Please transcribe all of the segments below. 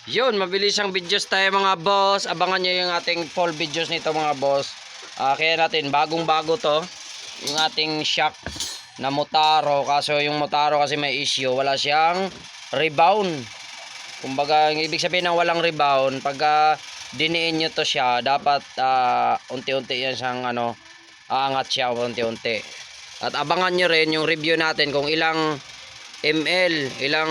Yun, mabilis ang videos tayo mga boss. Abangan nyo yung ating full videos nito mga boss. Kaya natin, bagong bago to. Yung ating shock na Motaro. Kaso yung Motaro kasi may issue. Wala siyang rebound. Kumbaga, yung ibig sabihin ng walang rebound, pagka diniin nyo to siya, dapat unti-unti yan siyang aangat siya unti-unti. At abangan nyo rin yung review natin kung ilang ml, ilang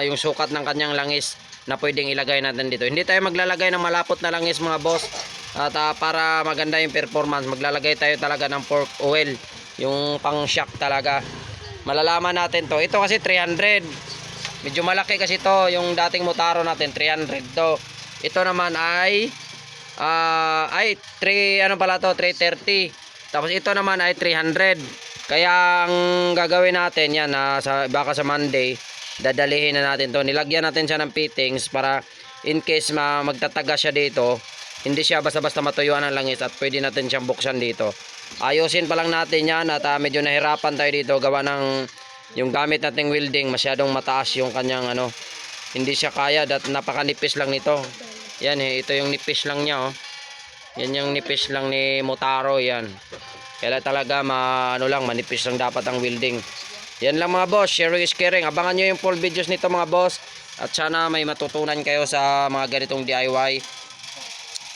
yung sukat ng kanyang langis na pwedeng ilagay natin dito. Hindi tayo maglalagay ng malapot na langis mga boss. At para maganda yung performance, maglalagay tayo talaga ng pork oil, yung pang shock talaga. Malalaman natin to. Ito kasi 300. Medyo malaki kasi to, yung dating Motaro natin 300 to. Ito naman ay 330. Tapos ito naman ay 300. Kaya ang gagawin natin yan, baka sa Monday, dadalihin na natin to. Nilagyan natin siya ng fittings para in case magtataga siya dito, hindi siya basta-basta matuyuan ng langis at pwede natin siyang buksan dito. Ayusin pa lang natin yan at medyo nahirapan tayo dito gawa ng yung gamit nating welding, masyadong mataas yung kanyang hindi siya kaya at napakanipis lang nito. Yan ito yung nipis lang niya Yan yung nipis lang ni Motaro yan. Kaya talaga manipis lang dapat ang welding. Yan lang mga boss, sharing is caring. Abangan nyo yung full videos nito mga boss. At sana may matutunan kayo sa mga ganitong DIY.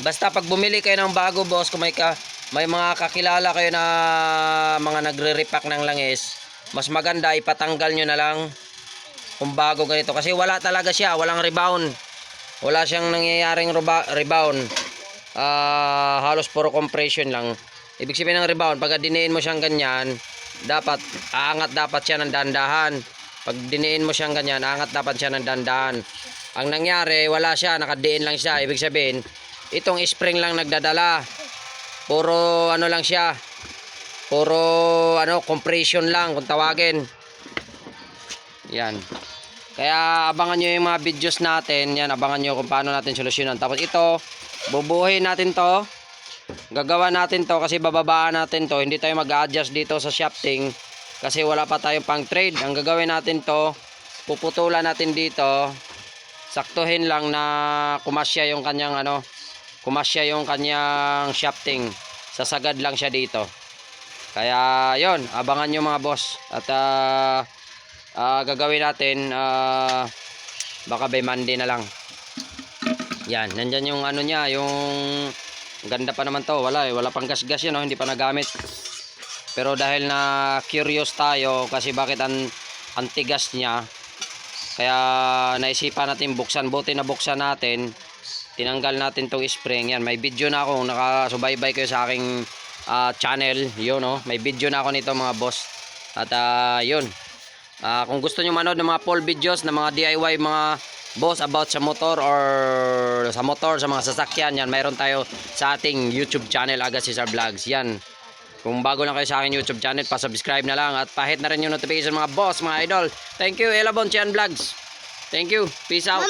Basta pag bumili kayo ng bago boss, kung may mga kakilala kayo na mga nagre-repack ng langis, mas maganda ipatanggal nyo na lang kung bago ganito. Kasi wala talaga siya, walang rebound. Wala siyang nangyayaring rebound. Halos puro compression lang. Ibig sabihin ng rebound, pag diniin mo siyang ganyan, aangat dapat siya ng dandahan. Pag diniin mo siyang ganyan, aangat dapat siya ng dandahan. Ang nangyari, wala siya, nakadiin lang siya. Ibig sabihin, itong spring lang nagdadala. Puro lang siya. Puro compression lang kung tawagin. Yan. Kaya abangan nyo yung mga videos natin. Yan, abangan nyo kung paano natin solusyonan. Tapos ito, bubuhin natin to. Gagawa natin to kasi bababaan natin to. Hindi tayo mag-adjust dito sa shafting kasi wala pa tayong pang trade. Ang gagawin natin to, puputulan natin dito. Saktuhin lang na kumasya yung kanyang shafting. Sasagad lang siya dito. Kaya yon, abangan nyo mga boss. At gagawin natin baka by Monday na lang. Yan, nandyan yung niya, yung ganda pa naman to. Wala pang gas-gas yun, hindi pa nagamit. Pero dahil na curious tayo kasi bakit ang tigas niya, kaya naisipan natin buksan. Buti na buksan natin, tinanggal natin tong spring. Yan, may video na ako, nakasubaybay kayo sa aking channel. Yun may video na ako nito mga boss. At yun, kung gusto nyo manood ng mga full videos ng mga DIY mga boss about sa motor or sa mga sasakyan, yan mayroon tayo sa ating YouTube channel, Aga Cesar Vlogs. Yan, kung bago lang kayo sa aking YouTube channel, pa-subscribe na lang at pahit na rin yung notification mga boss, mga idol. Thank you, Elabon Chian Vlogs. Thank you, peace out.